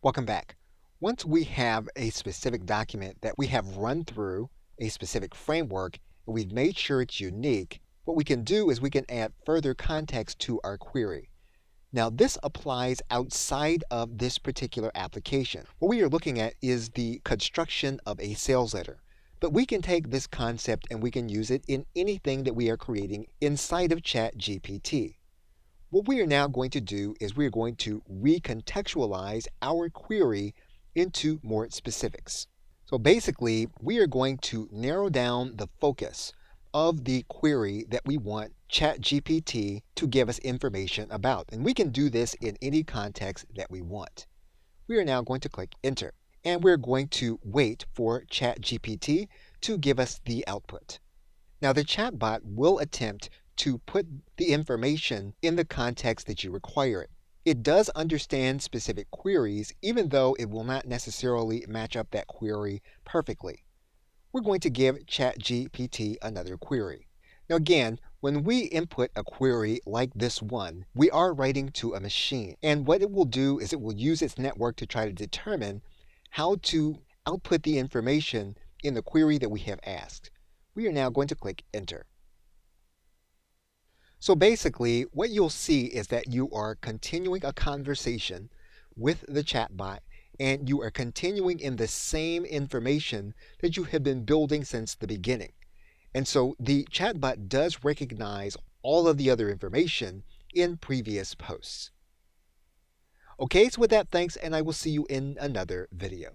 Welcome back. Once we have a specific document that we have run through a specific framework and we've made sure it's unique, what we can do is we can add further context to our query. Now, this applies outside of this particular application. What we are looking at is the construction of a sales letter. But we can take this concept and we can use it in anything that we are creating inside of ChatGPT. What we are now going to do is we are going to recontextualize our query into more specifics. So basically, we are going to narrow down the focus of the query that we want ChatGPT to give us information about. And we can do this in any context that we want. We are now going to click Enter. And we're going to wait for ChatGPT to give us the output. Now, the chatbot will attempt to put the information in the context that you require it. It does understand specific queries, even though it will not necessarily match up that query perfectly. We're going to give ChatGPT another query. Now again, when we input a query like this one, we are writing to a machine. And what it will do is it will use its network to try to determine how to output the information in the query that we have asked. We are now going to click Enter. So basically, what you'll see is that you are continuing a conversation with the chatbot and you are continuing in the same information that you have been building since the beginning. And so the chatbot does recognize all of the other information in previous posts. Okay, so with that, thanks, and I will see you in another video.